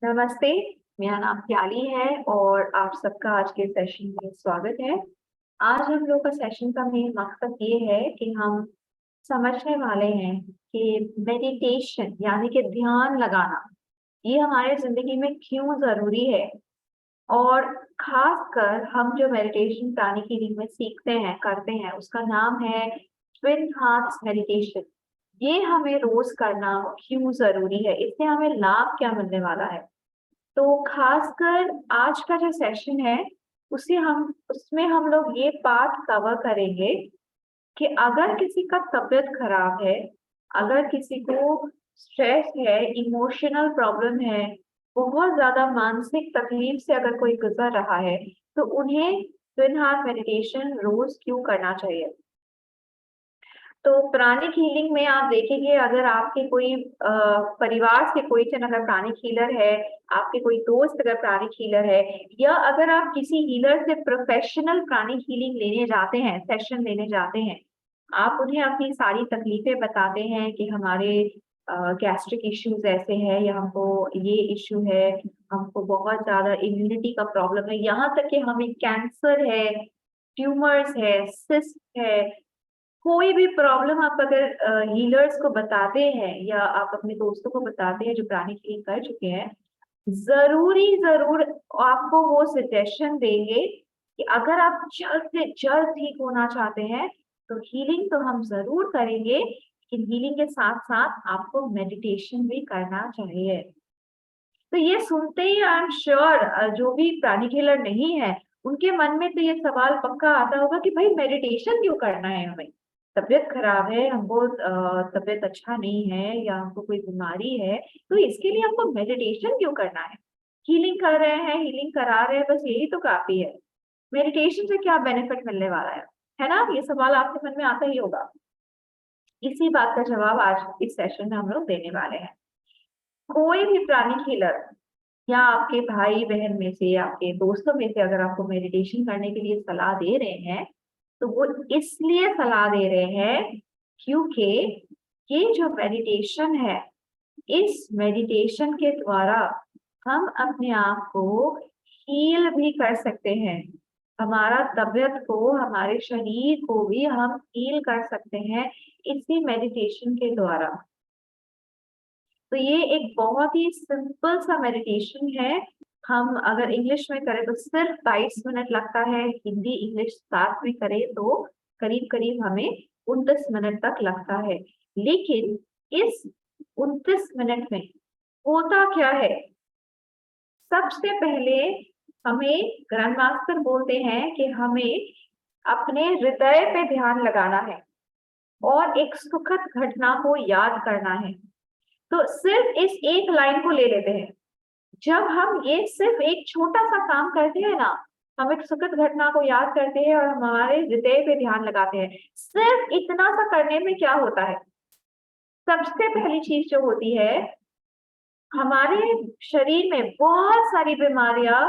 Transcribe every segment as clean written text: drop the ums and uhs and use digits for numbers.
नमस्ते। मेरा नाम प्याली है और आप सबका आज के सेशन में स्वागत है। आज हम लोग का सेशन का मेन मकसद ये है कि हम समझने वाले हैं कि मेडिटेशन यानी कि ध्यान लगाना ये हमारे जिंदगी में क्यों जरूरी है। और खासकर हम जो मेडिटेशन प्राणिक हीलिंग में सीखते हैं करते हैं उसका नाम है ट्विन हार्ट्स मेडिटेशन। ये हमें रोज करना क्यों जरूरी है, इससे हमें लाभ क्या मिलने वाला है। तो खासकर आज का जो सेशन है उसमें हम लोग ये पार्ट कवर करेंगे कि अगर किसी का तबीयत खराब है, अगर किसी को स्ट्रेस है, इमोशनल प्रॉब्लम है, बहुत ज्यादा मानसिक तकलीफ से अगर कोई गुजर रहा है, तो उन्हें ट्विन हार्ट मेडिटेशन रोज क्यों करना चाहिए। तो प्राणिक हीलिंग में आप देखेंगे, अगर आपके कोई परिवार से कोई जन अगर प्राणिक हीलर है, आपके कोई दोस्त अगर प्राणिक हीलर है, या अगर आप किसी हीलर से प्रोफेशनल प्राणिक हीलिंग लेने जाते हैं, सेशन लेने जाते हैं, आप उन्हें अपनी सारी तकलीफें बताते हैं कि हमारे गैस्ट्रिक इश्यूज ऐसे हैं, या हमको ये इश्यू है, हमको बहुत ज्यादा इम्यूनिटी का प्रॉब्लम है, यहाँ तक कि हमें कैंसर है, ट्यूमर्स है, सिस्ट है, कोई भी प्रॉब्लम आप अगर हीलर्स को बताते हैं या आप अपने दोस्तों को बताते हैं जो प्राणिक हीलिंग कर चुके हैं, जरूर आपको वो सजेशन देंगे कि अगर आप जल्द से जल्द ठीक होना चाहते हैं तो हीलिंग तो हम जरूर करेंगे, लेकिन हीलिंग के साथ साथ आपको मेडिटेशन भी करना चाहिए। तो ये सुनते ही आई एम श्योर जो भी प्राणिक हीलर नहीं है उनके मन में तो ये सवाल पक्का आता होगा कि भाई मेडिटेशन क्यों करना है हमें। तबीयत खराब है, हमको तबीयत अच्छा नहीं है या हमको कोई बीमारी है, तो इसके लिए हमको मेडिटेशन क्यों करना है। हीलिंग कर रहे हैं, हीलिंग करा रहे हैं, बस यही तो काफी है। मेडिटेशन से क्या बेनिफिट मिलने वाला है ना, ये सवाल आपके मन में आता ही होगा। इसी बात का जवाब आज इस सेशन में हम लोग देने वाले हैं। कोई भी प्राणिक हीलर या आपके भाई बहन में से, आपके दोस्तों में से अगर आपको मेडिटेशन करने के लिए सलाह दे रहे हैं, तो वो इसलिए सलाह दे रहे हैं क्योंकि ये जो मेडिटेशन है, इस मेडिटेशन के द्वारा हम अपने आप को हील भी कर सकते हैं। हमारा तबीयत को, हमारे शरीर को भी हम हील कर सकते हैं इसी मेडिटेशन के द्वारा। तो ये एक बहुत ही सिंपल सा मेडिटेशन है। हम अगर इंग्लिश में करें तो सिर्फ 22 मिनट लगता है, हिंदी इंग्लिश साथ में करें तो करीब करीब हमें 29 मिनट तक लगता है। लेकिन इस 29 मिनट में होता क्या है, सबसे पहले हमें ग्रैंड मास्टर बोलते हैं कि हमें अपने हृदय पे ध्यान लगाना है और एक सुखद घटना को याद करना है। तो सिर्फ इस एक लाइन को ले लेते हैं। जब हम ये सिर्फ एक छोटा सा काम करते हैं ना, हम एक सुखद घटना को याद करते हैं और हम हमारे हृदय पे ध्यान लगाते हैं, सिर्फ इतना सा करने में क्या होता है, सबसे पहली चीज जो होती है, हमारे शरीर में बहुत सारी बीमारियां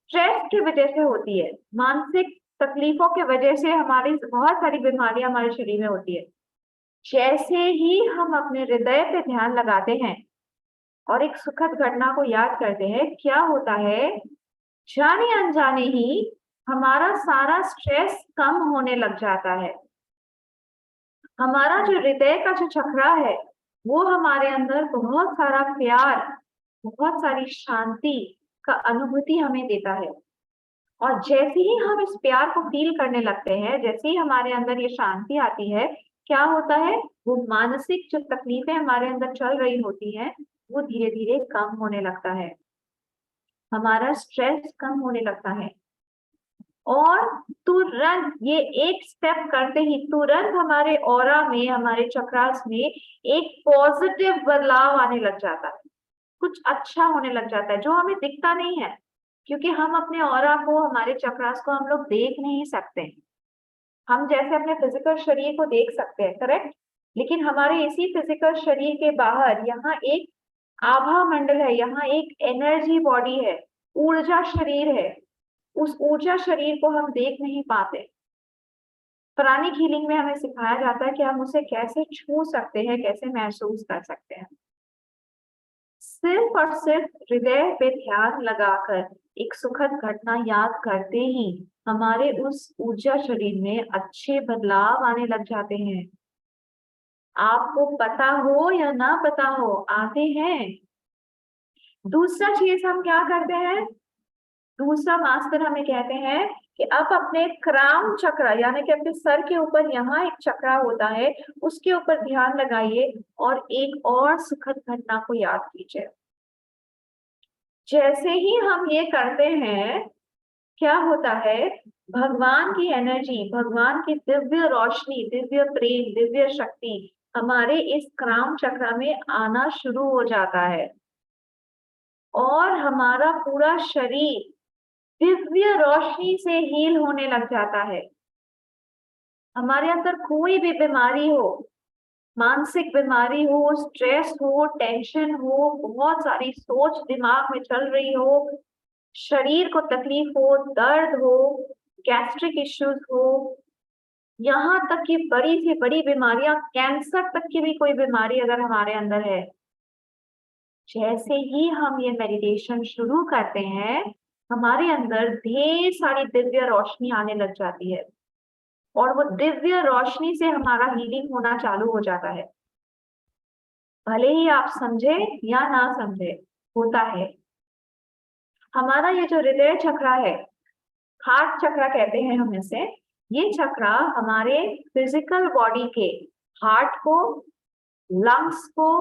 स्ट्रेस की वजह से होती है, मानसिक तकलीफों की वजह से हमारी बहुत सारी बीमारियां हमारे शरीर में होती है। जैसे ही हम अपने हृदय पे ध्यान लगाते हैं और एक सुखद घटना को याद करते हैं, क्या होता है, जाने अनजाने ही हमारा सारा स्ट्रेस कम होने लग जाता है। हमारा जो हृदय का जो चक्रा है, वो हमारे अंदर बहुत सारा प्यार, बहुत सारी शांति का अनुभूति हमें देता है। और जैसे ही हम इस प्यार को फील करने लगते हैं, जैसे ही हमारे अंदर ये शांति आती है, क्या होता है, वो मानसिक जो तकलीफें हमारे अंदर चल रही होती हैं, वो धीरे धीरे कम होने लगता है, हमारा स्ट्रेस कम होने लगता है। और तुरंत ये एक स्टेप करते ही तुरंत हमारे ऑरा में, हमारे चक्रास में एक पॉजिटिव बदलाव आने लग जाता है, कुछ अच्छा होने लग जाता है जो हमें दिखता नहीं है, क्योंकि हम अपने ऑरा को, हमारे चक्रास को हम लोग देख नहीं सकते। हम जैसे अपने फिजिकल शरीर को देख सकते हैं, करेक्ट, लेकिन हमारे इसी फिजिकल शरीर के बाहर यहाँ एक आभा मंडल है, यहाँ एक एनर्जी बॉडी है, ऊर्जा शरीर है। उस ऊर्जा शरीर को हम देख नहीं पाते। प्राणिक हीलिंग में हमें सिखाया जाता है कि हम उसे कैसे छू सकते हैं, कैसे महसूस कर सकते हैं। सिर्फ और सिर्फ हृदय पे ध्यान लगाकर एक सुखद घटना याद करते ही हमारे उस ऊर्जा शरीर में अच्छे बदलाव आने लग जाते हैं। आपको पता हो या ना पता हो, आते हैं। दूसरा चीज हम क्या करते हैं, दूसरा मास्टर हमें कहते हैं कि अब अपने क्राउन चक्र यानी कि अपने सर के ऊपर यहाँ एक चक्र होता है, उसके ऊपर ध्यान लगाइए और एक और सुखद घटना को याद कीजिए। जैसे ही हम ये करते हैं, क्या होता है, भगवान की एनर्जी, भगवान की दिव्य रोशनी, दिव्य प्रेम, दिव्य शक्ति हमारे इस क्राउन चक्र में आना शुरू हो जाता है और हमारा पूरा शरीर दिव्य रोशनी से हील होने लग जाता है। हमारे अंदर कोई भी बीमारी हो, मानसिक बीमारी हो, स्ट्रेस हो, टेंशन हो, बहुत सारी सोच दिमाग में चल रही हो, शरीर को तकलीफ हो, दर्द हो, गैस्ट्रिक इश्यूज हो, यहाँ तक कि बड़ी से बड़ी बीमारियां, कैंसर तक की भी कोई बीमारी अगर हमारे अंदर है, जैसे ही हम ये मेडिटेशन शुरू करते हैं, हमारे अंदर ढेर सारी दिव्य रोशनी आने लग जाती है और वो दिव्य रोशनी से हमारा हीलिंग होना चालू हो जाता है। भले ही आप समझे या ना समझे, होता है। हमारा ये जो हृदय चक्र है, हार्ट चक्र कहते हैं हम इसे, ये चक्र हमारे फिजिकल बॉडी के हार्ट को, लंग्स को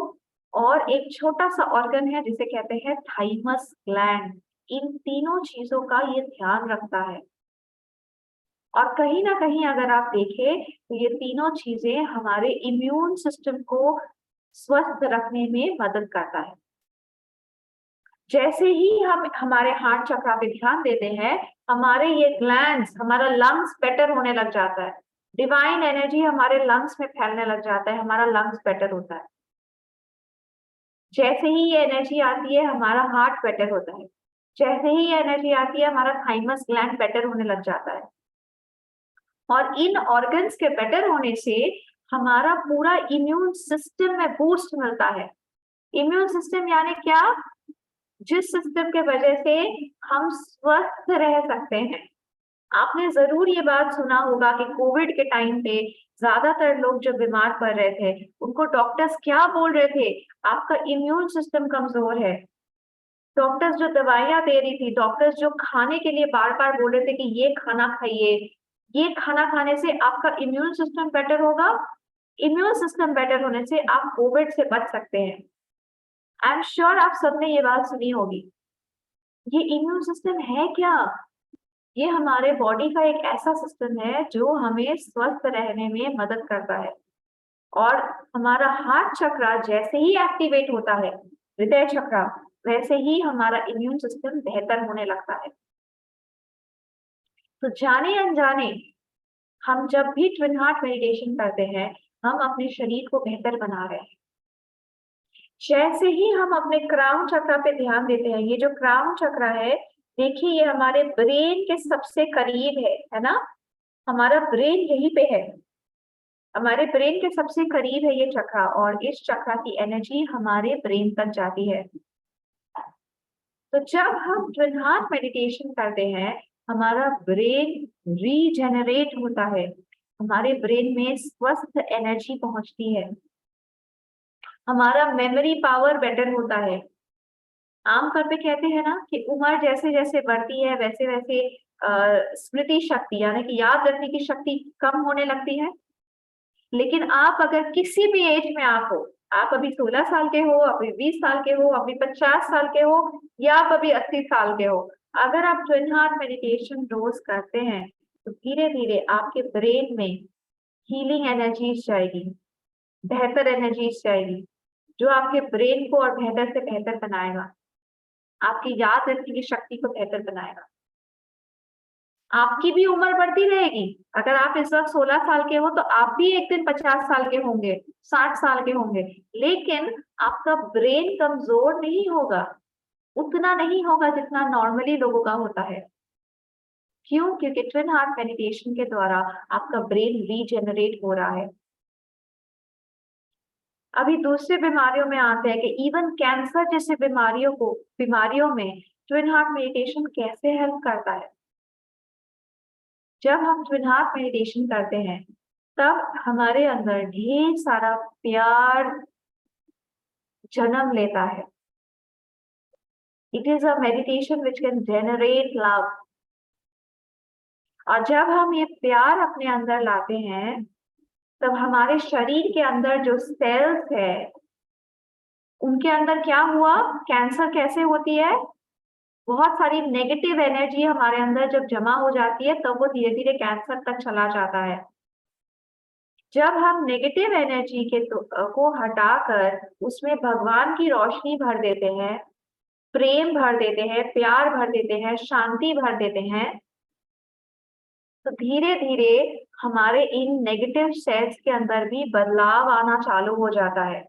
और एक छोटा सा ऑर्गन है जिसे कहते हैं थाइमस ग्लैंड, इन तीनों चीजों का ये ध्यान रखता है। और कहीं ना कहीं अगर आप देखें तो ये तीनों चीजें हमारे इम्यून सिस्टम को स्वस्थ रखने में मदद करता है। जैसे ही हम हमारे हार्ट चक्र पे ध्यान देते हैं, हमारे ये ग्लैंड्स, हमारा लंग्स बेटर होने लग जाता है, डिवाइन एनर्जी हमारे लंग्स में फैलने लग जाता है, हमारा लंग्स बेटर होता है। जैसे ही ये एनर्जी आती है, हमारा हार्ट बेटर होता है। जैसे ही ये एनर्जी आती है, हमारा थाइमस ग्लैंड बेटर होने लग जाता है और इन ऑर्गन्स के बेटर होने से हमारा पूरा इम्यून सिस्टम में बूस्ट मिलता है। इम्यून सिस्टम यानी क्या, जिस सिस्टम के वजह से हम स्वस्थ रह सकते हैं। आपने जरूर ये बात सुना होगा कि कोविड के टाइम पे ज्यादातर लोग जो बीमार पड़ रहे थे, उनको डॉक्टर्स क्या बोल रहे थे, आपका इम्यून सिस्टम कमजोर है। डॉक्टर्स जो दवाइयां दे रही थी, डॉक्टर्स जो खाने के लिए बार बार बोल रहे थे कि ये खाना खाइए, ये खाना खाने से आपका इम्यून सिस्टम बेटर होगा, इम्यून सिस्टम बेटर होने से आप कोविड से बच सकते हैं। आई एम श्योर आप सबने ये बात सुनी होगी। ये इम्यून सिस्टम है क्या, ये हमारे बॉडी का एक ऐसा सिस्टम है जो हमें स्वस्थ रहने में मदद करता है। और हमारा हार्ट चक्र जैसे ही एक्टिवेट होता है, हृदय चक्र, वैसे ही हमारा इम्यून सिस्टम बेहतर होने लगता है। तो जाने अनजाने हम जब भी ट्विन हार्ट मेडिटेशन करते हैं, हम अपने शरीर को बेहतर बना रहे हैं। जैसे ही हम अपने क्राउन चक्र पे ध्यान देते हैं, ये जो क्राउन चक्र है, देखिए ये हमारे ब्रेन के सबसे करीब है ना, हमारा ब्रेन यहीं पे है, हमारे ब्रेन के सबसे करीब है ये चक्र और इस चक्र की एनर्जी हमारे ब्रेन तक जाती है। तो जब हम ट्विन हार्ट मेडिटेशन करते हैं, हमारा ब्रेन रीजेनरेट होता है, हमारे ब्रेन में स्वस्थ एनर्जी पहुंचती है, हमारा मेमोरी पावर बेटर होता है। आमतौर पे कहते हैं ना कि उम्र जैसे जैसे बढ़ती है, वैसे वैसे स्मृति शक्ति यानी कि याद रखने की शक्ति कम होने लगती है। लेकिन आप अगर किसी भी एज में आप हो, आप अभी 16 साल के हो, अभी 20 साल के हो, अभी 50 साल के हो या आप अभी 80 साल के हो, अगर आप ट्विन हार्ट मेडिटेशन रोज करते हैं तो धीरे धीरे आपके ब्रेन में हीलिंग एनर्जीज जाएगी, बेहतर एनर्जीज जाएगी, जो आपके ब्रेन को और बेहतर से बेहतर बनाएगा, आपकी याद रखने की शक्ति को बेहतर बनाएगा। आपकी भी उम्र बढ़ती रहेगी। अगर आप इस वक्त 16 साल के हो तो आप भी एक दिन 50 साल के होंगे, 60 साल के होंगे, लेकिन आपका ब्रेन कमजोर नहीं होगा, उतना नहीं होगा जितना नॉर्मली लोगों का होता है। क्यों? क्योंकि ट्विन हार्ट मेडिटेशन के द्वारा आपका ब्रेन रीजेनरेट हो रहा है। अभी दूसरी बीमारियों में आते हैं कि इवन कैंसर जैसे बीमारियों में ट्विन हार्ट मेडिटेशन कैसे हेल्प करता है। जब हम ट्विन हार्ट मेडिटेशन करते हैं तब हमारे अंदर ढेर सारा प्यार जन्म लेता है। It is a meditation which can generate love. और जब हम ये प्यार अपने अंदर लाते हैं तब हमारे शरीर के अंदर जो सेल्स है उनके अंदर क्या हुआ, कैंसर कैसे होती है, बहुत सारी नेगेटिव एनर्जी हमारे अंदर जब जमा हो जाती है तब वो धीरे धीरे कैंसर तक चला जाता है। जब हम नेगेटिव एनर्जी को हटाकर उसमें भगवान की रोशनी भर देते हैं, प्रेम भर देते हैं, प्यार भर देते हैं, शांति भर देते हैं, तो धीरे धीरे हमारे इन नेगेटिव सेल्स के अंदर भी बदलाव आना चालू हो जाता है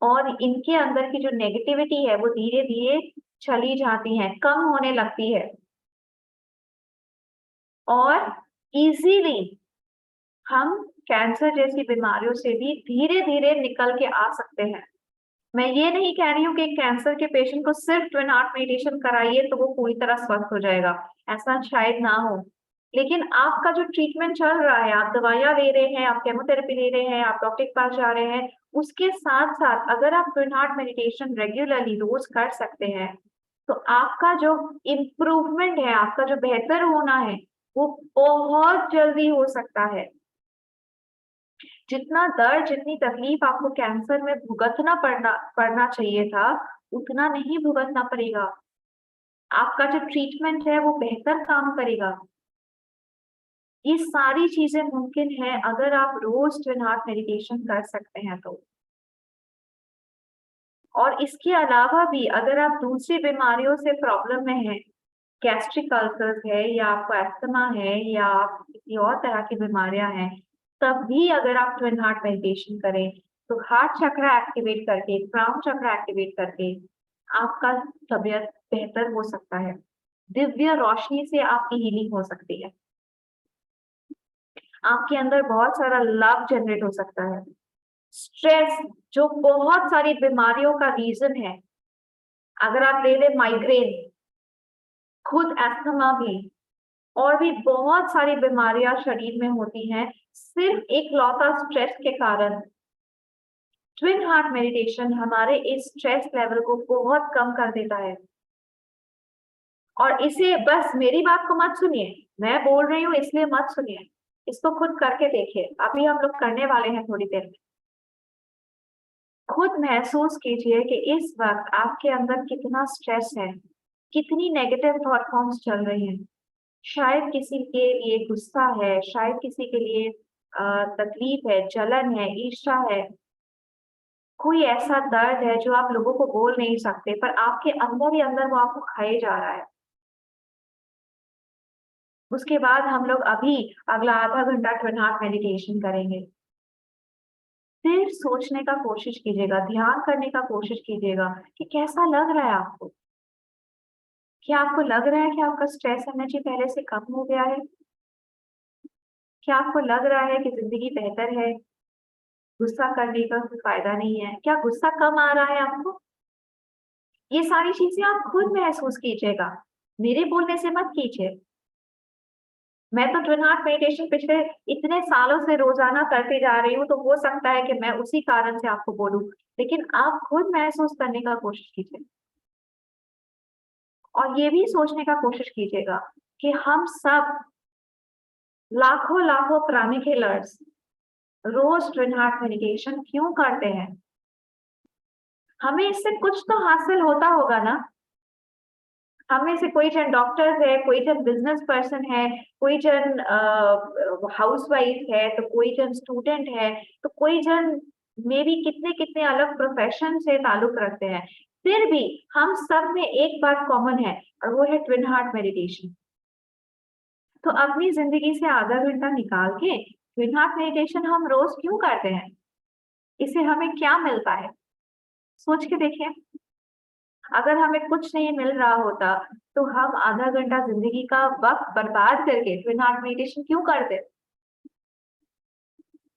और इनके अंदर की जो नेगेटिविटी है वो धीरे धीरे चली जाती है, कम होने लगती है और इजीली हम कैंसर जैसी बीमारियों से भी धीरे धीरे निकल के आ सकते हैं। मैं ये नहीं कह रही हूँ कि कैंसर के पेशेंट को सिर्फ ट्विन हार्ट मेडिटेशन कराइए तो वो पूरी तरह स्वस्थ हो जाएगा, ऐसा शायद ना हो। लेकिन आपका जो ट्रीटमेंट चल रहा है, आप दवाइयां ले रहे हैं, आप केमोथेरेपी ले रहे हैं, आप डॉक्टर के पास जा रहे हैं, उसके साथ साथ अगर आप ट्विन हार्ट मेडिटेशन रेगुलरली रोज कर सकते हैं तो आपका जो इम्प्रूवमेंट है, आपका जो बेहतर होना है वो बहुत जल्दी हो सकता है। जितना दर्द, जितनी तकलीफ आपको कैंसर में भुगतना पड़ना चाहिए था, उतना नहीं भुगतना पड़ेगा। आपका जो ट्रीटमेंट है वो बेहतर काम करेगा। ये सारी चीजें मुमकिन है अगर आप रोज ट्विन हार्ट मेडिटेशन कर सकते हैं तो। और इसके अलावा भी अगर आप दूसरी बीमारियों से प्रॉब्लम में हैं, गैस्ट्रिक अल्सर्स है या आपको अस्थमा है या आप किसी और तरह की बीमारियां हैं, तब भी अगर आप ट्विन हार्ट मेडिटेशन करें तो हार्ट चक्र एक्टिवेट करके, क्राउन चक्र एक्टिवेट करके आपका तबीयत बेहतर हो सकता है। दिव्य रोशनी से आपकी हीलिंग हो सकती है। आपके अंदर बहुत सारा लव जनरेट हो सकता है। स्ट्रेस जो बहुत सारी बीमारियों का रीजन है, अगर आप ले लें माइग्रेन, खुद अस्थमा भी, और भी बहुत सारी बीमारियां शरीर में होती हैं सिर्फ एक लौता स्ट्रेस के कारण। ट्विन हार्ट मेडिटेशन हमारे इस स्ट्रेस लेवल को बहुत कम कर देता है। और इसे बस मेरी बात को मत सुनिए, मैं बोल रही हूँ इसलिए मत सुनिए, इसको खुद करके देखिए। अभी हम लोग करने वाले हैं थोड़ी देर में। खुद महसूस कीजिए कि इस वक्त आपके अंदर कितना स्ट्रेस है, कितनी नेगेटिव थॉट फॉर्म्स चल रही हैं। शायद किसी के लिए गुस्सा है, शायद किसी के लिए तकलीफ है, जलन है, ईर्ष्या है, कोई ऐसा दर्द है जो आप लोगों को बोल नहीं सकते पर आपके अंदर ही अंदर वो आपको खाए जा रहा है। उसके बाद हम लोग अभी अगला आधा घंटा ट्विन हार्ट मेडिटेशन करेंगे। फिर सोचने का कोशिश कीजिएगा, ध्यान करने का कोशिश कीजिएगा कि कैसा लग रहा है आपको। क्या आपको लग रहा है कि आपका स्ट्रेस एनर्जी पहले से कम हो गया है? क्या आपको लग रहा है कि जिंदगी बेहतर है, गुस्सा करने का कोई फायदा नहीं है? क्या गुस्सा कम आ रहा है आपको? ये सारी चीजें आप खुद महसूस कीजिएगा, मेरे बोलने से मत कीजिए। मैं तो ट्विन हार्ट मेडिटेशन पिछले इतने सालों से रोजाना करते जा रही हूँ, तो हो सकता है कि मैं उसी कारण से आपको बोलूं, लेकिन आप खुद महसूस करने का कोशिश कीजिए। और ये भी सोचने का कोशिश कीजिएगा कि हम सब लाखों लाखों प्राणिक हिलर्स रोज ट्विन हार्ट मेडिटेशन क्यों करते हैं? हमें इससे कुछ तो हासिल होता होगा ना। हमें से कोई जन डॉक्टर है, कोई जन बिजनेस पर्सन है, कोई जन हाउसवाइफ है, तो कोई जन स्टूडेंट है, तो कोई जन मे बी कितने कितने अलग प्रोफेशन से ताल्लुक रखते हैं। फिर भी हम सब में एक बात कॉमन है और वो है ट्विन हार्ट मेडिटेशन। तो अपनी जिंदगी से आधा घंटा निकाल के ट्विन हार्ट मेडिटेशन हम रोज क्यों करते हैं? इससे हमें क्या मिलता है? सोच के देखिए। अगर हमें कुछ नहीं मिल रहा होता तो हम आधा घंटा जिंदगी का वक्त बर्बाद करके ट्विन हार्ट मेडिटेशन क्यों करते?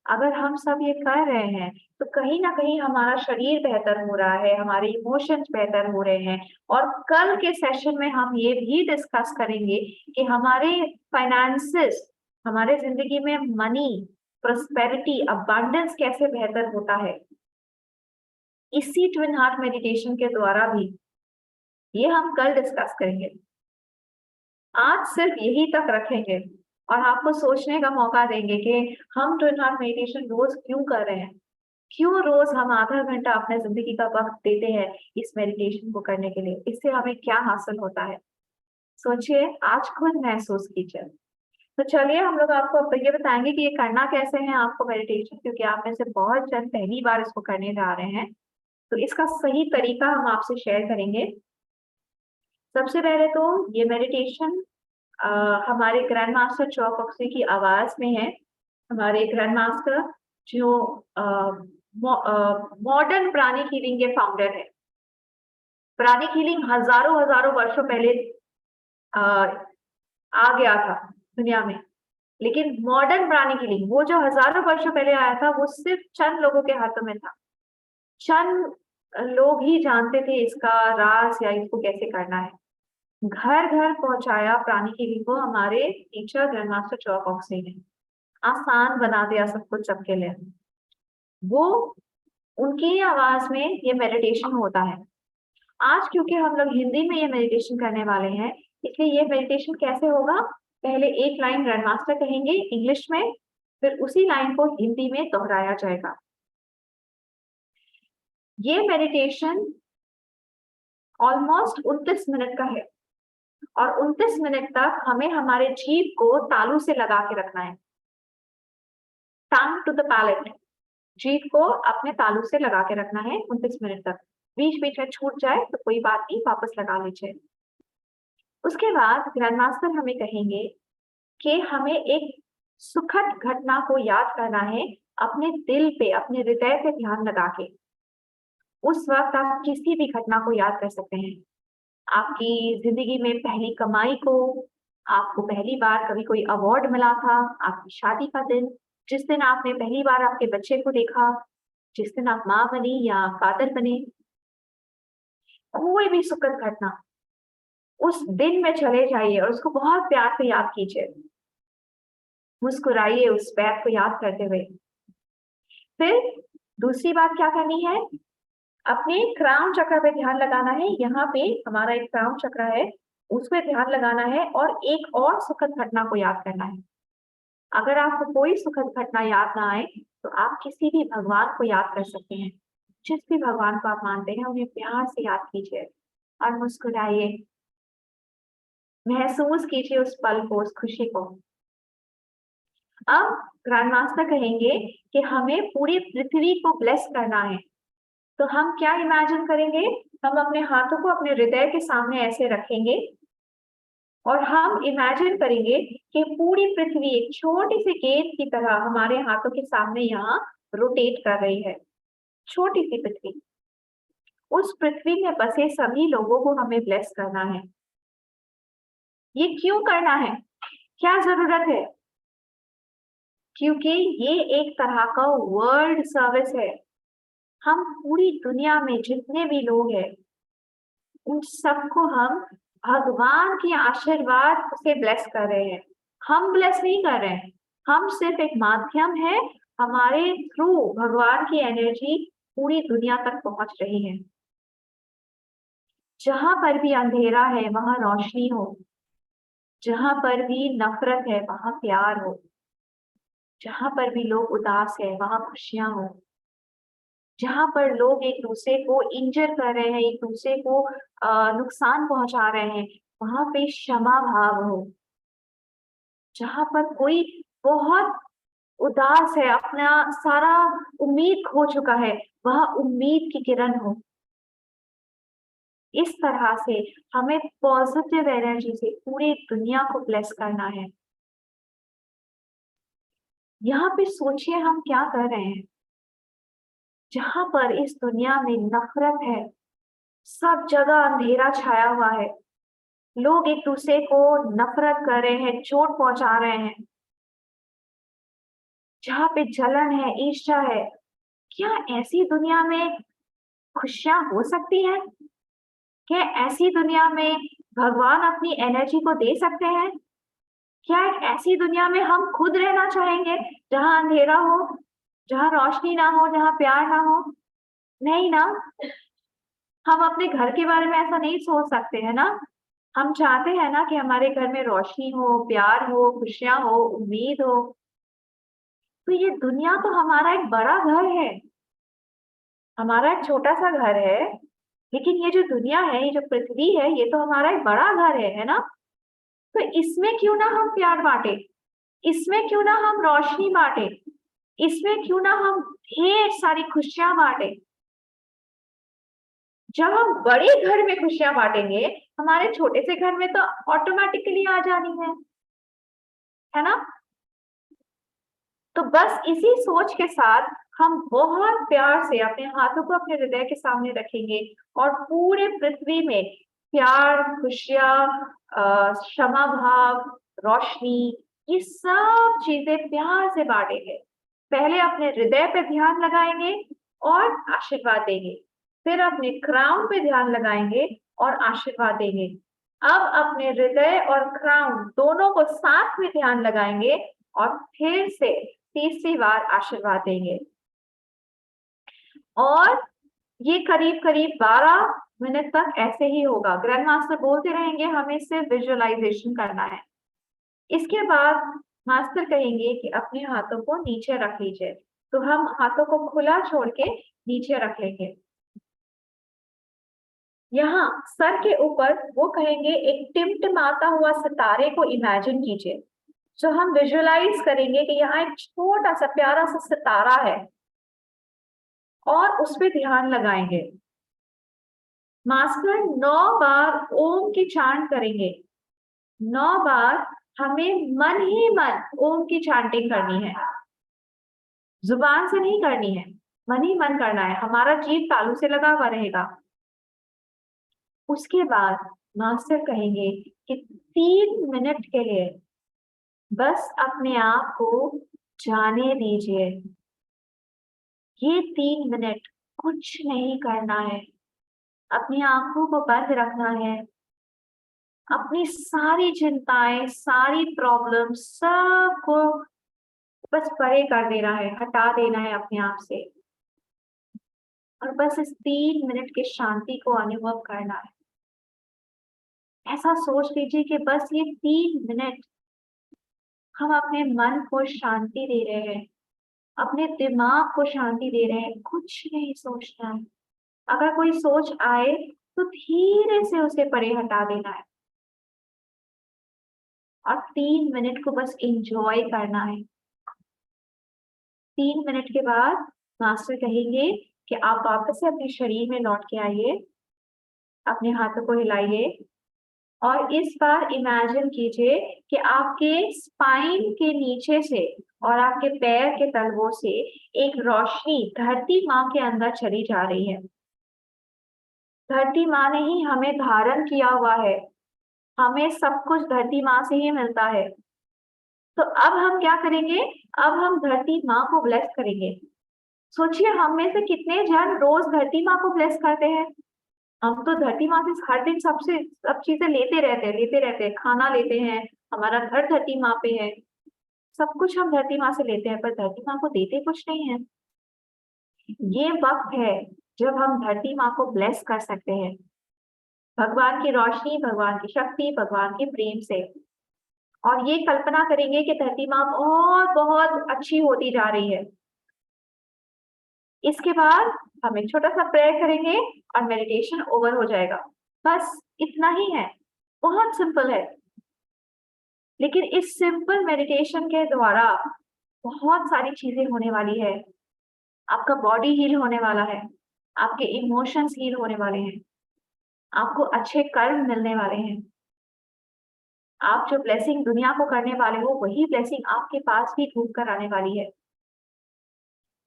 अगर हम सब ये कर रहे हैं तो कहीं ना कहीं हमारा शरीर बेहतर हो रहा है, हमारे इमोशंस बेहतर हो रहे हैं। और कल के सेशन में हम ये भी डिस्कस करेंगे कि हमारे फाइनेंसेस, हमारे जिंदगी में मनी, प्रोस्पेरिटी, अबांडेंस कैसे बेहतर होता है इसी ट्विन हार्ट मेडिटेशन के द्वारा भी। ये हम कल डिस्कस करेंगे। आज सिर्फ यही तक रखेंगे और आपको सोचने का मौका देंगे कि हम ट्विन हार्ट मेडिटेशन रोज क्यों कर रहे हैं, क्यों रोज हम आधा घंटा अपने जिंदगी का वक्त देते हैं इस मेडिटेशन को करने के लिए, इससे हमें क्या हासिल होता है। सोचिए, आज खुद महसूस कीजिए। तो चलिए हम लोग आपको अब ये बताएंगे कि ये करना कैसे है आपको मेडिटेशन, क्योंकि आप में से बहुत जन पहली बार इसको करने जा रहे हैं। तो इसका सही तरीका हम आपसे शेयर करेंगे। सबसे पहले तो ये मेडिटेशन हमारे ग्रैंड मास्टर चौकसी की आवाज में है। हमारे ग्रैंड मास्टर जो मॉडर्न प्राणिक हीलिंग के फाउंडर है। प्राणिक हीलिंग हजारों हजारों वर्षों पहले आ, आ गया था दुनिया में, लेकिन मॉडर्न प्राणिक हीलिंग वो जो हजारों वर्षों पहले आया था वो सिर्फ चंद लोगों के हाथों में था। चंद लोग ही जानते थे इसका राज या इसको कैसे करना है। घर घर पहुंचाया प्राणिक हीलिंग को हमारे टीचर ग्रैंड मास्टर चौकसी ने। आसान बना दिया सब कुछ सबके लिए। वो उनकी आवाज में ये मेडिटेशन होता है। आज क्योंकि हम लोग हिंदी में ये मेडिटेशन करने वाले हैं, इसलिए ये मेडिटेशन कैसे होगा, पहले एक लाइन ग्रैंड मास्टर कहेंगे इंग्लिश में, फिर उसी लाइन को हिंदी में दोहराया जाएगा। ये मेडिटेशन ऑलमोस्ट 29 मिनट का है और 29 मिनट तक हमें हमारे जीभ को तालू से लगा के रखना है। टंग टू द पैलेट, जीभ को अपने तालू से लगा के रखना है 29 मिनट तक। बीच बीच में छूट जाए तो कोई बात नहीं, वापस लगा लीजिए। उसके बाद ग्रैंड मास्टर हमें कहेंगे कि हमें एक सुखद घटना को याद करना है, अपने दिल पे, अपने हृदय पे ध्यान लगा के। उस वक्त आप किसी भी घटना को याद कर सकते हैं। आपकी जिंदगी में पहली कमाई को, आपको पहली बार कभी कोई अवार्ड मिला था, आपकी शादी का दिन, जिस दिन आपने पहली बार आपके बच्चे को देखा, जिस दिन आप माँ बनी या फादर बने, कोई भी सुखद घटना, उस दिन में चले जाइए और उसको बहुत प्यार से याद कीजिए। मुस्कुराइए उस बैग को याद करते हुए। फिर दूसरी बात क्या करनी है, अपने क्राउन चक्र पे ध्यान लगाना है। यहाँ पे हमारा एक क्राउन चक्र है, उस पे ध्यान लगाना है और एक और सुखद घटना को याद करना है। अगर आपको कोई सुखद घटना याद ना आए तो आप किसी भी भगवान को याद कर सकते हैं। जिस भी भगवान को आप मानते हैं उन्हें प्यार से याद कीजिए और मुस्कुराइए। महसूस कीजिए उस पल को, उस खुशी को। अब ग्रैंड मास्टर कहेंगे कि हमें पूरी पृथ्वी को ब्लेस करना है। तो हम क्या इमेजिन करेंगे, हम अपने हाथों को अपने हृदय के सामने ऐसे रखेंगे और हम इमेजिन करेंगे कि पूरी पृथ्वी एक छोटी सी गेंद की तरह हमारे हाथों के सामने यहाँ रोटेट कर रही है। छोटी सी पृथ्वी, उस पृथ्वी में बसे सभी लोगों को हमें ब्लेस करना है। ये क्यों करना है, क्या जरूरत है, क्योंकि ये एक तरह का वर्ल्ड सर्विस है। हम पूरी दुनिया में जितने भी लोग हैं उन सबको हम भगवान के आशीर्वाद से ब्लेस कर रहे हैं। हम ब्लेस नहीं कर रहे हैं, हम सिर्फ एक माध्यम है। हमारे थ्रू भगवान की एनर्जी पूरी दुनिया तक पहुंच रही है। जहां पर भी अंधेरा है वहां रोशनी हो, जहां पर भी नफरत है वहां प्यार हो, जहां पर भी लोग उदास है वहां खुशियां हो, जहां पर लोग एक दूसरे को इंजर कर रहे हैं, एक दूसरे को नुकसान पहुंचा रहे हैं, वहां पे क्षमा भाव हो। जहां पर कोई बहुत उदास है, अपना सारा उम्मीद खो चुका है, वहां उम्मीद की किरण हो। इस तरह से हमें पॉजिटिव एनर्जी से पूरी दुनिया को ब्लेस करना है। यहाँ पे सोचिए हम क्या कर रहे हैं। जहां पर इस दुनिया में नफरत है, सब जगह अंधेरा छाया हुआ है, लोग एक दूसरे को नफरत कर रहे हैं, चोट पहुंचा रहे हैं, जहाँ पे जलन है, ईर्ष्या है, क्या ऐसी दुनिया में खुशियां हो सकती हैं? क्या ऐसी दुनिया में भगवान अपनी एनर्जी को दे सकते हैं? क्या एक ऐसी दुनिया में हम खुद रहना चाहेंगे जहाँ अंधेरा हो, जहाँ रोशनी ना हो, जहाँ प्यार ना हो? नहीं ना। हम अपने घर के बारे में ऐसा नहीं सोच सकते है ना। हम चाहते हैं ना कि हमारे घर में रोशनी हो, प्यार हो, खुशियां हो, उम्मीद हो। तो ये दुनिया तो हमारा एक बड़ा घर है, हमारा एक छोटा सा घर है, लेकिन ये जो दुनिया है, ये जो पृथ्वी है, ये तो हमारा एक बड़ा घर है ना। तो इसमें क्यों ना हम प्यार बांटे, इसमें क्यों ना हम रोशनी बांटे, इसमें क्यों ना हम ढेर सारी खुशियां बांटे। जब हम बड़े घर में खुशियां बांटेंगे, हमारे छोटे से घर में तो ऑटोमेटिकली आ जानी है ना। तो बस इसी सोच के साथ हम बहुत प्यार से अपने हाथों को अपने हृदय के सामने रखेंगे और पूरे पृथ्वी में प्यार, खुशियां, क्षमा भाव, रोशनी, ये सब चीजें प्यार से बांटेंगे। पहले अपने हृदय पे ध्यान लगाएंगे और आशीर्वाद देंगे, फिर अपने क्राउन पे ध्यान लगाएंगे और आशीर्वाद देंगे। अब अपने हृदय और क्राउन दोनों को साथ में ध्यान लगाएंगे और फिर से तीसरी बार आशीर्वाद देंगे। और ये करीब करीब 12 मिनट तक ऐसे ही होगा। ग्रैंड मास्टर बोलते रहेंगे, हमें सिर्फ विजुअलाइजेशन करना है। इसके बाद मास्टर कहेंगे कि अपने हाथों को नीचे रख लीजिए। तो हम हाथों को खुला छोड़ के नीचे रख लेंगे। यहाँ सर के ऊपर वो कहेंगे एक टिमटिमाता हुआ सितारे को इमेजिन कीजिए। जो हम विजुअलाइज करेंगे कि यहाँ एक छोटा सा प्यारा सा सितारा है और उस पर ध्यान लगाएंगे। मास्टर 9 बार ओम की चांट करेंगे। 9 बार हमें मन ही मन ओम की चांटिंग करनी है, जुबान से नहीं करनी है, मन ही मन करना है। हमारा जीभ तालू से लगा हुआ रहेगा। उसके बाद मास्टर कहेंगे कि 3 मिनट के लिए बस अपने आप को जाने दीजिए। ये 3 मिनट कुछ नहीं करना है, अपनी आंखों को बंद रखना है, अपनी सारी चिंताएं, सारी प्रॉब्लम सबको बस परे कर देना है, हटा देना है अपने आप से और बस इस 3 मिनट की शांति को अनुभव करना है। ऐसा सोच लीजिए कि बस ये 3 मिनट हम अपने मन को शांति दे रहे हैं, अपने दिमाग को शांति दे रहे हैं, कुछ नहीं सोचना है। अगर कोई सोच आए तो धीरे से उसे परे हटा देना है और 3 मिनट को बस एंजॉय करना है। 3 मिनट के बाद मास्टर कहेंगे कि आप वापस से अपने शरीर में लौट के आइए, अपने हाथों को हिलाइए और इस बार इमेजिन कीजिए कि आपके स्पाइन के नीचे से और आपके पैर के तलवों से एक रोशनी धरती माँ के अंदर चली जा रही है। धरती माँ ने ही हमें धारण किया हुआ है, हमें सब कुछ धरती माँ से ही मिलता है। तो अब हम क्या करेंगे, अब हम धरती माँ को ब्लेस करेंगे। सोचिए हम में से कितने जन रोज धरती माँ को ब्लेस करते हैं। हम तो धरती माँ से हर दिन सबसे सब चीजें लेते रहते हैं, खाना लेते हैं, हमारा घर धरती माँ पे है, सब कुछ हम धरती माँ से लेते हैं, पर धरती माँ को देते कुछ नहीं है। ये वक्त है जब हम धरती माँ को ब्लेस कर सकते हैं, भगवान की रोशनी, भगवान की शक्ति, भगवान के प्रेम से। और ये कल्पना करेंगे कि धरती माँ बहुत बहुत अच्छी होती जा रही है। इसके बाद हम एक छोटा सा प्रेयर करेंगे और मेडिटेशन ओवर हो जाएगा। बस इतना ही है, बहुत सिंपल है। लेकिन इस सिंपल मेडिटेशन के द्वारा बहुत सारी चीजें होने वाली है। आपका बॉडी हील होने वाला है, आपके इमोशंस हील होने वाले हैं, आपको अच्छे कर्म मिलने वाले हैं। आप जो ब्लेसिंग दुनिया को करने वाले हो, वही ब्लेसिंग आपके पास भी घूम कर आने वाली है।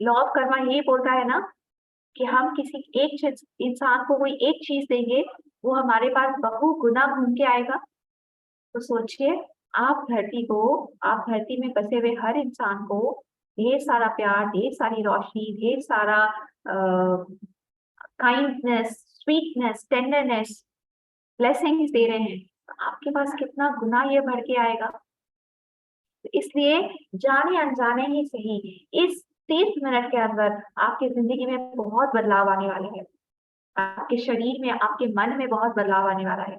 लॉ ऑफ कर्मा यही बोलता है ना कि हम किसी एक इंसान को कोई एक चीज देंगे, वो हमारे पास बहुगुना घूम के आएगा। तो सोचिए, आप धरती में बसे हुए हर इंसान को ढेर सारा प्यार, ढेर सारी रोशनी, ढेर सारा काइंडनेस, स्वीटनेस, टेंडरनेस, ब्लेसिंग्स दे रहे हैं, तो आपके पास कितना गुना ये भर के आएगा। तो इसलिए जाने अनजाने ही सही, इस 30 मिनट के अंदर आपकी जिंदगी में बहुत बदलाव आने वाले हैं, आपके शरीर में, आपके मन में बहुत बदलाव आने वाला है।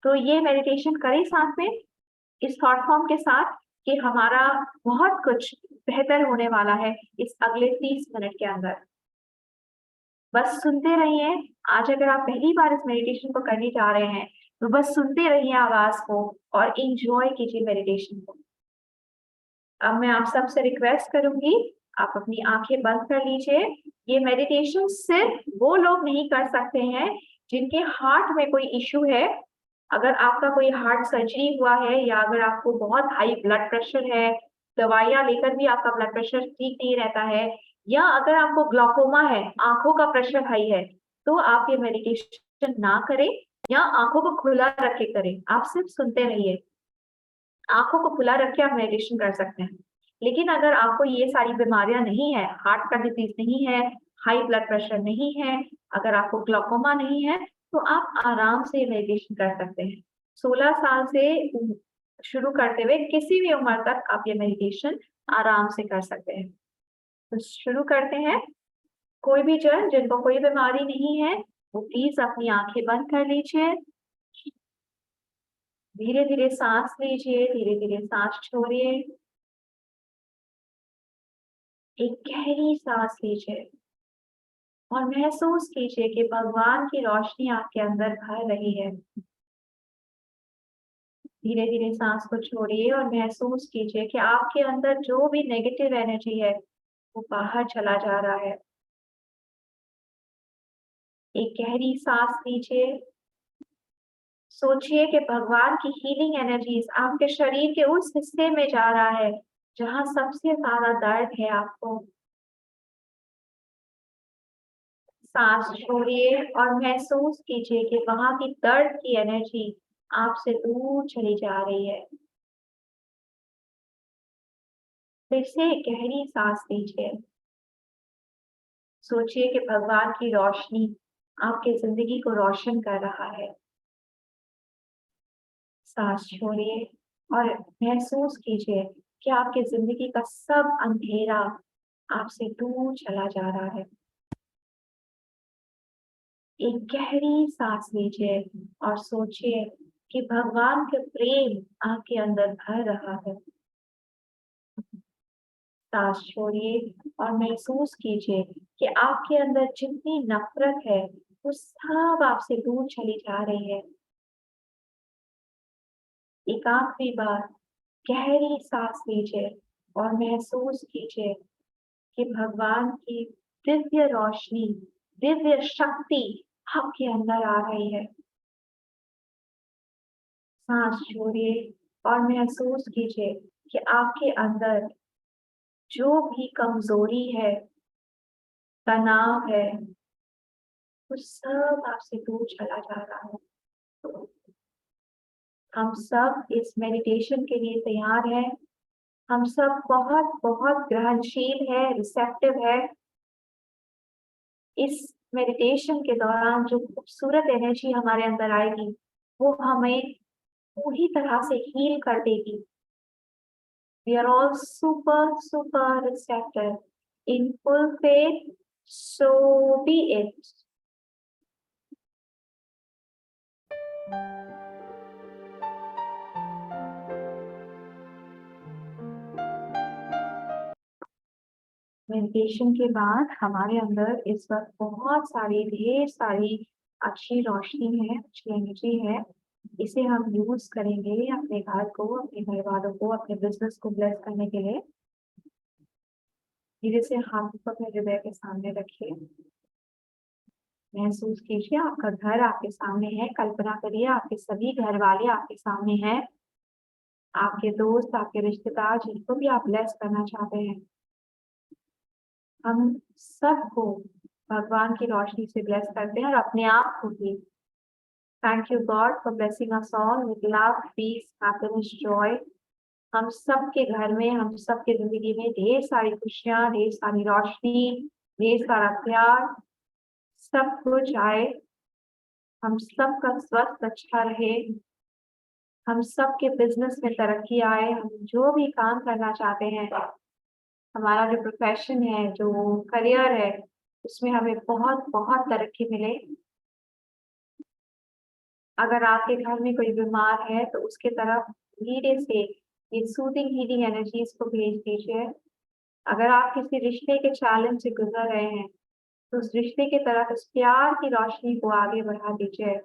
तो ये मेडिटेशन करें साथ में, इस थॉट फॉर्म के साथ कि हमारा बहुत कुछ बेहतर होने वाला है इस अगले 30 मिनट के अंदर। बस सुनते रहिए। आज अगर आप पहली बार इस मेडिटेशन को करने जा रहे हैं, तो बस सुनते रहिए आवाज को और एंजॉय कीजिए मेडिटेशन को। अब मैं आप सबसे रिक्वेस्ट करूंगी, आप अपनी आंखें बंद कर लीजिए। ये मेडिटेशन सिर्फ वो लोग नहीं कर सकते हैं जिनके हार्ट में कोई इश्यू है। अगर आपका कोई हार्ट सर्जरी हुआ है या अगर आपको बहुत हाई ब्लड प्रेशर है, दवाइयां लेकर भी आपका ब्लड प्रेशर ठीक नहीं रहता है, या अगर आपको ग्लूकोमा है, आंखों का प्रेशर हाई है, तो आप ये मेडिटेशन ना करें या आंखों को खुला रख के करें। आप सिर्फ सुनते रहिए, आंखों को खुला रख के आप मेडिटेशन कर सकते हैं। लेकिन अगर आपको ये सारी बीमारियां नहीं है, हार्ट का डिजीज नहीं है, हाई ब्लड प्रेशर नहीं है, अगर आपको ग्लूकोमा नहीं है, तो आप आराम से मेडिटेशन कर सकते हैं। 16 साल से शुरू करते हुए किसी भी उम्र तक आप ये मेडिटेशन आराम से कर सकते हैं। तो शुरू करते हैं। कोई भी जन जिनको कोई बीमारी नहीं है, वो प्लीज अपनी आंखें बंद कर लीजिए। धीरे धीरे सांस लीजिए, धीरे धीरे सांस छोड़िए। एक गहरी सांस लीजिए और महसूस कीजिए कि भगवान की रोशनी आपके अंदर भर रही है। धीरे धीरे सांस को छोड़िए और महसूस कीजिए कि आपके अंदर जो भी नेगेटिव एनर्जी है वो बाहर चला जा रहा है। एक गहरी सांस लीजिए। सोचिए कि भगवान की हीलिंग एनर्जीज आपके शरीर के उस हिस्से में जा रहा है जहां सबसे ज्यादा दर्द है आपको। सांस छोड़िए और महसूस कीजिए कि वहां की दर्द की एनर्जी आपसे दूर चली जा रही है। फिर से एक गहरी सांस लीजिए। सोचिए कि भगवान की रोशनी आपकी जिंदगी को रोशन कर रहा है। सांस छोड़िए और महसूस कीजिए कि आपकी जिंदगी का सब अंधेरा आपसे दूर चला जा रहा है। एक गहरी सांस लीजिए और सोचिए कि भगवान का प्रेम आपके अंदर भर रहा है। सांस छोड़िए और महसूस कीजिए कि आपके अंदर जितनी नफरत है वो सब आपसे दूर चली जा रही है। एक आखिरी बार गहरी सांस लीजिए और महसूस कीजिए कि भगवान की दिव्य रोशनी, दिव्य शक्ति आपके अंदर आ रही है। सांस छोड़िए और महसूस कीजिए कि आपके अंदर जो भी कमजोरी है, तनाव है, वो सब आपसे दूर चला जा रहा है। हम सब इस मेडिटेशन के लिए तैयार हैं। हम सब बहुत बहुत ग्रहणशील है, रिसेप्टिव है। इस मेडिटेशन के दौरान जो खूबसूरत एनर्जी हमारे अंदर आएगी वो हमें पूरी तरह से हील कर देगी। We are all super receptive. In full faith, so be it. Meditation के बाद हमारे अंदर इस वक्त बहुत सारी, ढेर सारी अच्छी रोशनी है, अच्छी एनर्जी है। इसे हम यूज करेंगे अपने घर को, अपने घर वालों को, अपने बिजनेस को ब्लेस करने के लिए। धीरे से हाथों को अपने हृदय के सामने रखिए। महसूस कीजिए आपका घर आपके सामने है। कल्पना करिए आपके सभी घर वाले आपके सामने हैं, आपके दोस्त, आपके रिश्तेदार, जिनको भी आप ब्लेस करना चाहते हैं। हम सबको भगवान की रोशनी से ब्लेस करते हैं और अपने आप को भी। Thank you God for blessing us all with love, peace, happiness, joy. हम सबके घर में, हम सबके जिंदगी में ढेर सारी खुशियां, ढेर सारी रोशनी, ढेर सारा प्यार, सब कुछ आए। हम सबका स्वास्थ्य अच्छा रहे, हम सबके बिजनेस में तरक्की आए, हम जो भी काम करना चाहते हैं, हमारा जो प्रोफेशन है, जो करियर है, उसमें हमें बहुत बहुत तरक्की मिले। अगर आपके घर में कोई बीमार है तो उसके तरफ धीरे से ये सूदिंग हीलिंग एनर्जीज को भेज दीजिए। अगर आप किसी रिश्ते के चैलेंज से गुजर रहे हैं तो उस रिश्ते की तरफ उस प्यार की रोशनी को आगे बढ़ा दीजिए।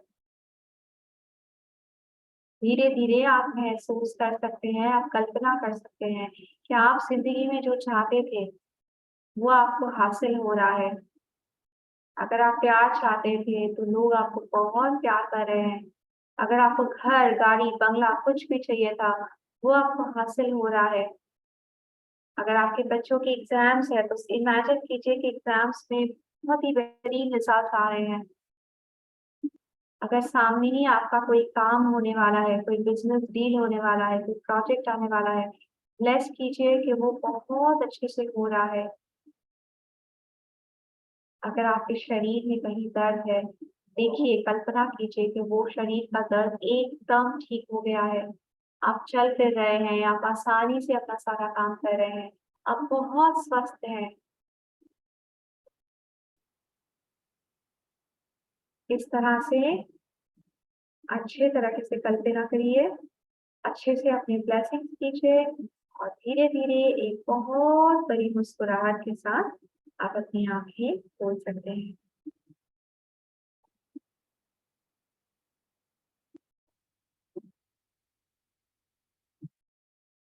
धीरे धीरे आप महसूस कर सकते हैं, आप कल्पना कर सकते हैं कि आप जिंदगी में जो चाहते थे वो आपको हासिल हो रहा है। अगर आप प्यार चाहते थे तो लोग आपको बहुत प्यार कर रहे हैं। अगर आपको घर, गाड़ी, बंगला कुछ भी चाहिए था वो आपको हासिल हो रहा है। अगर आपके बच्चों के एग्जाम्स है तो इमेजिन कीजिए कि एग्जाम्स में बहुत ही बेहतरीन रिजल्ट आ रहे हैं। अगर सामने ही आपका कोई काम होने वाला है, कोई बिजनेस डील होने वाला है, कोई प्रोजेक्ट आने वाला है, ब्लेस कीजिए कि वो बहुत अच्छे से हो रहा है। अगर आपके शरीर में कहीं दर्द है, देखिए, कल्पना कीजिए कि वो शरीर का दर्द एकदम ठीक हो गया है। आप चल फिर रहे हैं, आप आसानी से अपना सारा काम कर रहे हैं, आप बहुत स्वस्थ हैं। इस तरह से अच्छे तरीके से कल्पना करिए, अच्छे से अपनी ब्लेसिंग्स कीजिए और धीरे धीरे एक बहुत बड़ी मुस्कुराहट के साथ आप अपनी आंखें खोल सकते हैं।